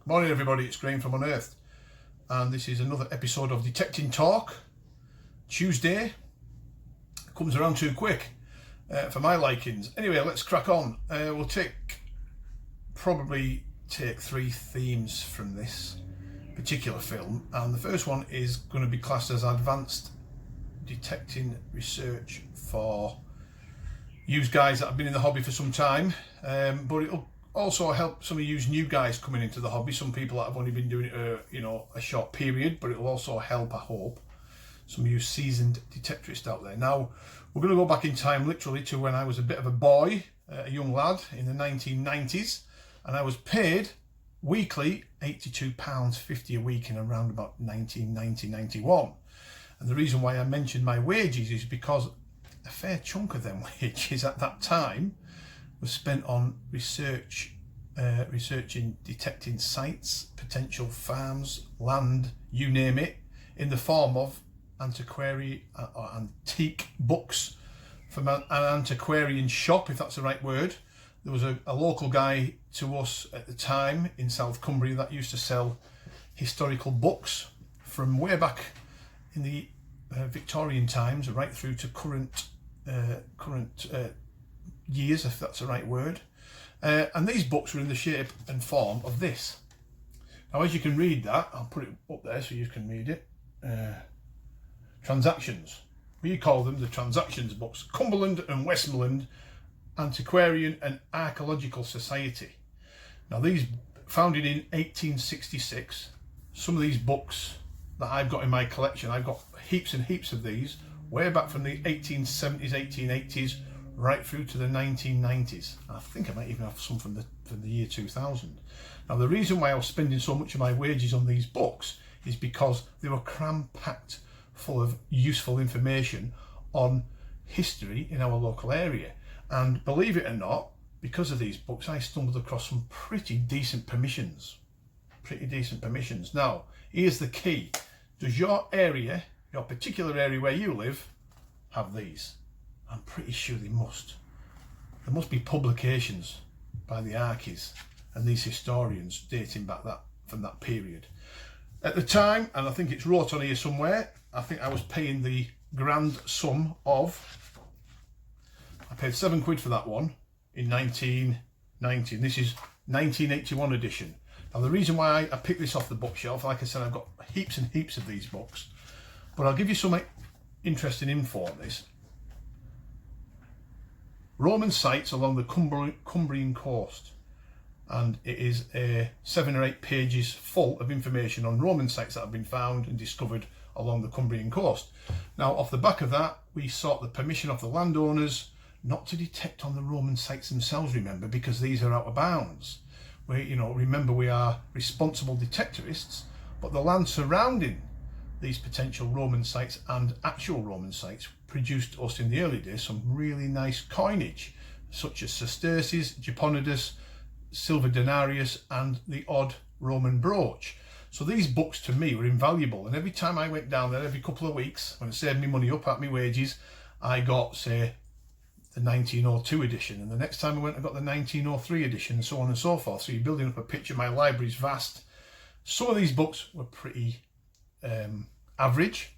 Morning everybody, it's Graham from Unearthed, and this is another episode of Detecting Talk. Tuesday comes around too quick for my likings. Anyway, let's crack on. We'll probably take three themes from this particular film, and the first one is going to be classed as advanced detecting research for you guys that have been in the hobby for some time, but it'll also help some of you new guys coming into the hobby, some people that have only been doing it a short period, but it'll also help, I hope, some of you seasoned detectorists out there. Now, we're going to go back in time literally to when I was a bit of a boy, a young lad in the 1990s, and I was paid weekly £82.50 a week in around about 1990-91. And the reason why I mentioned my wages is because a fair chunk of them wages at that time was spent on researching, detecting sites, potential farms, land, you name it, in the form of antiquary or antique books from an antiquarian shop, if that's the right word. There was a local guy to us at the time in South Cumbria that used to sell historical books from way back in the Victorian times right through to current years, if that's the right word, and these books were in the shape and form of this. Now, as you can read that, I'll put it up there so you can read it. Transactions, we call them the transactions books. Cumberland and Westmoreland Antiquarian and Archaeological Society. Now, these founded in 1866. Some of these books that I've got in my collection, I've got heaps and heaps of these way back from the 1870s, 1880s, right through to the 1990s. I think I might even have some from the year 2000. Now, the reason why I was spending so much of my wages on these books is because they were cram-packed full of useful information on history in our local area. And believe it or not, because of these books, I stumbled across some pretty decent permissions. Now, here's the key. Does your area, your particular area where you live, have these? I'm pretty sure they must. There must be publications by the Archies and these historians dating back from that period. At the time, and I think it's wrote on here somewhere, I think I was paying the grand sum of, I paid £7 for that one in 1990, and this is 1981 edition. Now, the reason why I picked this off the bookshelf, like I said, I've got heaps and heaps of these books, but I'll give you some interesting info on this. Roman sites along the Cumbrian coast, and it is 7 or 8 pages full of information on Roman sites that have been found and discovered along the Cumbrian coast. Now, off the back of that, we sought the permission of the landowners not to detect on the Roman sites themselves, remember, because these are out of bounds. Remember, we are responsible detectorists, but the land surrounding these potential Roman sites and actual Roman sites produced us in the early days some really nice coinage, such as sesterces, Japonidas, silver denarius, and the odd Roman brooch. So these books to me were invaluable, and every time I went down there, every couple of weeks, when I saved me money up at my wages, I got, say, the 1902 edition, and the next time I went I got the 1903 edition, and so on and so forth. So you're building up a picture. My library's vast. Some of these books were pretty average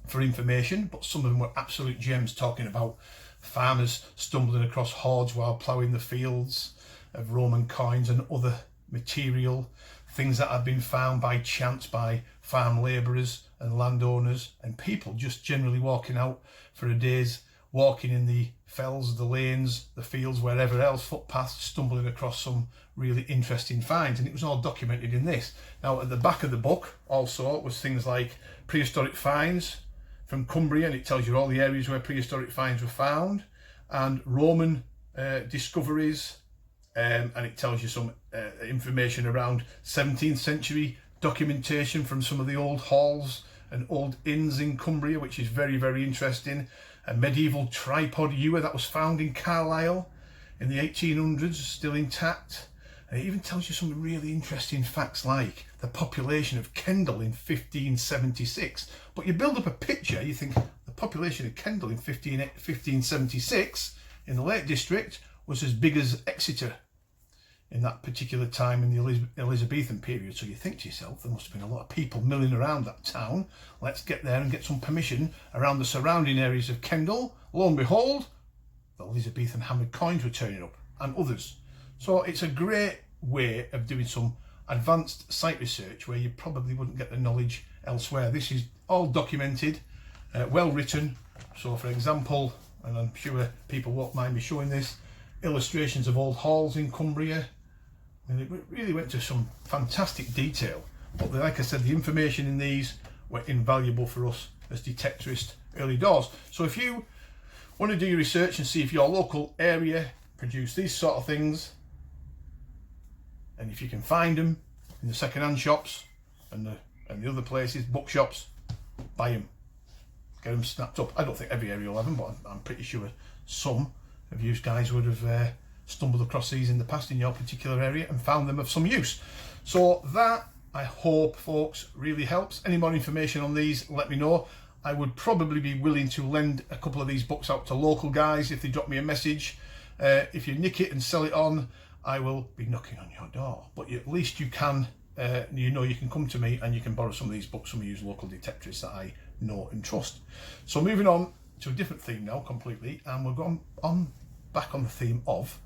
for information, but some of them were absolute gems, talking about farmers stumbling across hoards while ploughing the fields of Roman coins and other material, things that had been found by chance by farm labourers and landowners, and people just generally walking out for a day's walking in the fells, the lanes, the fields, wherever else, footpaths, stumbling across some really interesting finds, and it was all documented in this. Now, at the back of the book also was things like prehistoric finds from Cumbria, and it tells you all the areas where prehistoric finds were found, and Roman discoveries, and it tells you some information around 17th century documentation from some of the old halls and old inns in Cumbria, which is very, very interesting. A medieval tripod ewer that was found in Carlisle in the 1800s, still intact. And it even tells you some really interesting facts, like the population of Kendal in 1576. But you build up a picture, you think the population of Kendal in 1576 in the Lake District was as big as Exeter in that particular time in the Elizabethan period. So you think to yourself, there must have been a lot of people milling around that town. Let's get there and get some permission around the surrounding areas of Kendal. Lo and behold, the Elizabethan hammered coins were turning up, and others. So it's a great way of doing some advanced site research where you probably wouldn't get the knowledge elsewhere. This is all documented, well written. So for example, and I'm sure people won't mind me showing this, illustrations of old halls in Cumbria. And it really went to some fantastic detail. But like I said, the information in these were invaluable for us as detectorists early doors. So if you want to do your research and see if your local area produce these sort of things, and if you can find them in the second-hand shops and the other places, bookshops, buy them, get them snapped up. I don't think every area will have them, but I'm pretty sure some of you guys would have stumbled across these in the past in your particular area and found them of some use. So that, I hope, folks, really helps. Any more information on these, let me know. I would probably be willing to lend a couple of these books out to local guys if they drop me a message. If you nick it and sell it on, I will be knocking on your door. But at least you can, you can come to me and you can borrow some of these books from these local detectives that I know and trust. So moving on to a different theme now completely, and we're going on back on the theme of,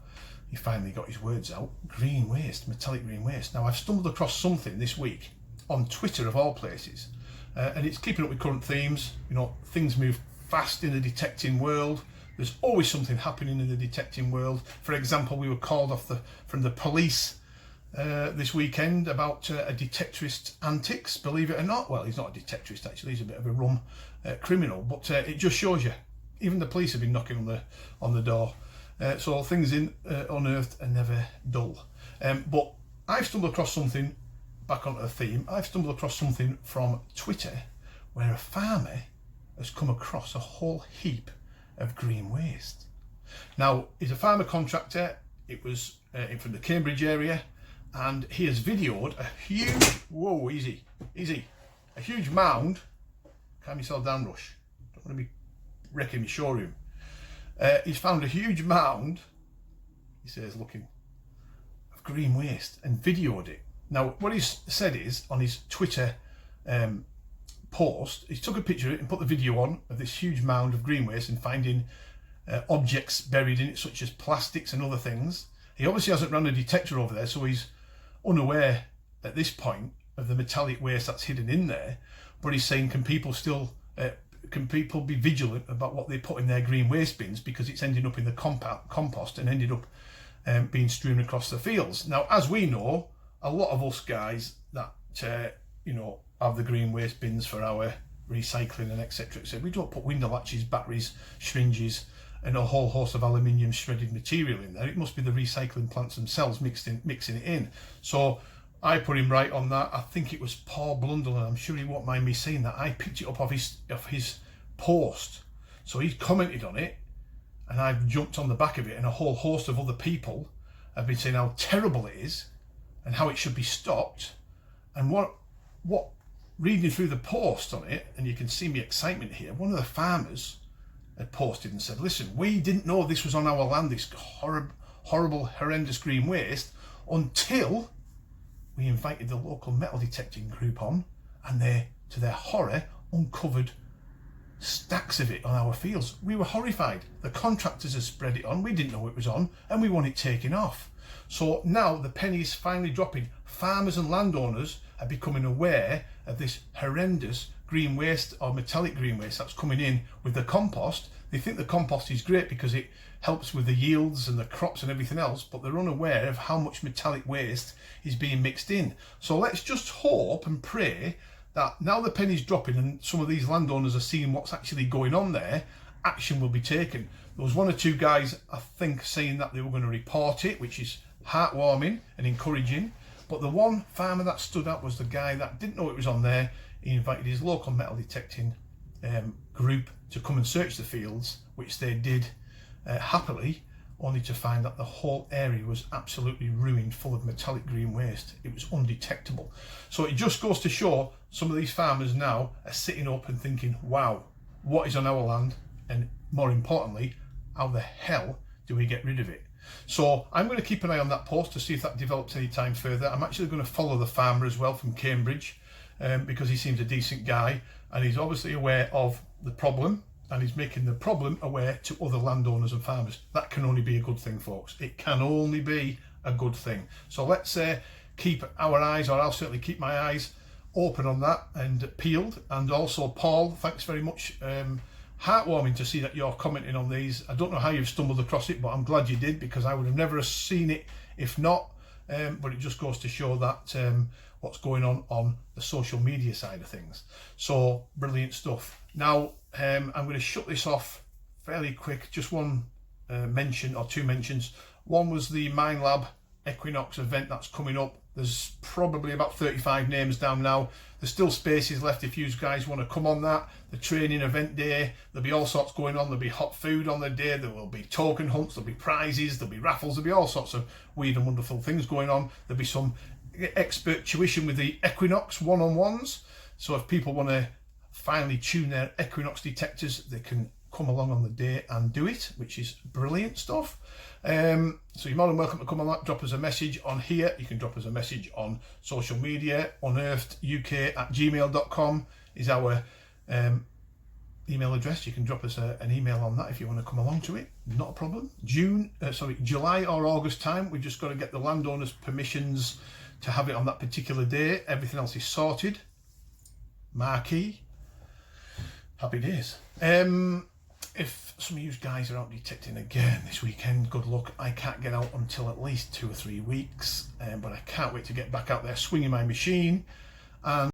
he finally got his words out, green waste, metallic green waste. Now I've stumbled across something this week on Twitter of all places, and it's keeping up with current themes. Things move fast in the detecting world. There's always something happening in the detecting world. For example, we were called off from the police this weekend about a detectorist's antics, believe it or not. Well, he's not a detectorist actually, he's a bit of a rum criminal, but it just shows you, even the police have been knocking on the door. So things in Unearthed are never dull. But I've stumbled across something, back onto the theme, I've stumbled across something from Twitter where a farmer has come across a whole heap of green waste. Now, he's a farmer contractor. It was from the Cambridge area, and he has videoed a huge, whoa, easy, a huge mound. Calm yourself down, Rush. Don't want to be wrecking my showroom. He's found a huge mound, he says, looking, of green waste, and videoed it. Now, what he's said is, on his Twitter post, he took a picture of it and put the video on of this huge mound of green waste and finding objects buried in it, such as plastics and other things. He obviously hasn't run a detector over there, so he's unaware at this point of the metallic waste that's hidden in there. But he's saying, can people be vigilant about what they put in their green waste bins, because it's ending up in the compost and ended up being strewn across the fields. Now, as we know, a lot of us guys that have the green waste bins for our recycling and etc. We don't put window latches, batteries, syringes and a whole host of aluminium shredded material in there. It must be the recycling plants themselves mixing it in. So I put him right on that. I think it was Paul Blundell, and I'm sure he won't mind me saying that. I picked it up off his post. So he's commented on it, and I've jumped on the back of it, and a whole host of other people have been saying how terrible it is and how it should be stopped. And what reading through the post on it, and you can see my excitement here, one of the farmers had posted and said, listen, we didn't know this was on our land, this horrible, horrendous green waste, until we invited the local metal detecting group on, and they, to their horror, uncovered stacks of it on our fields. We were horrified. The contractors had spread it on, we didn't know it was on, and we want it taken off. So now the penny's finally dropping. Farmers and landowners are becoming aware of this horrendous green waste, or metallic green waste, that's coming in with the compost. They think the compost is great because it helps with the yields and the crops and everything else, but they're unaware of how much metallic waste is being mixed in. So let's just hope and pray that now the penny's dropping and some of these landowners are seeing what's actually going on there, action will be taken. There was one or two guys, I think, saying that they were going to report it, which is heartwarming and encouraging. But the one farmer that stood out was the guy that didn't know it was on there. He invited his local metal detecting group to come and search the fields, which they did happily, only to find that the whole area was absolutely ruined, full of metallic green waste. It was undetectable. So it just goes to show some of these farmers now are sitting up and thinking, wow, what is on our land? And more importantly, how the hell do we get rid of it? So I'm going to keep an eye on that post to see if that develops any time further. I'm actually going to follow the farmer as well from Cambridge, because he seems a decent guy and he's obviously aware of the problem, and he's making the problem aware to other landowners and farmers. That can only be a good thing, folks. It can only be a good thing. So let's keep our eyes, or I'll certainly keep my eyes open on that and peeled. And also, Paul, thanks very much. Heartwarming to see that you're commenting on these. I don't know how you've stumbled across it, but I'm glad you did, because I would have never seen it if not. But it just goes to show that what's going on the social media side of things. So brilliant stuff. Now I'm going to shut this off fairly quick. Just one mention, or two mentions. One was the Mine Lab Equinox event that's coming up. There's probably about 35 names down now. There's still spaces left if you guys want to come on that. The training event day, there'll be all sorts going on. There'll be hot food on the day. There will be token hunts. There'll be prizes. There'll be raffles. There'll be all sorts of weird and wonderful things going on. There'll be some expert tuition with the Equinox one-on-ones. So if people want to finally tune their Equinox detectors, they can come along on the day and do it, which is brilliant stuff. So you're more than welcome to come on that. Drop us a message on here. You can drop us a message on social media. uneartheduk@gmail.com is our email address. You can drop us an email on that if you want to come along to it. Not a problem. July or August time. We've just got to get the landowners' permissions to have it on that particular day. Everything else is sorted. Marquee. Happy days. If some of you guys are out detecting again this weekend, good luck. I can't get out until at least 2 or 3 weeks, but I can't wait to get back out there swinging my machine. And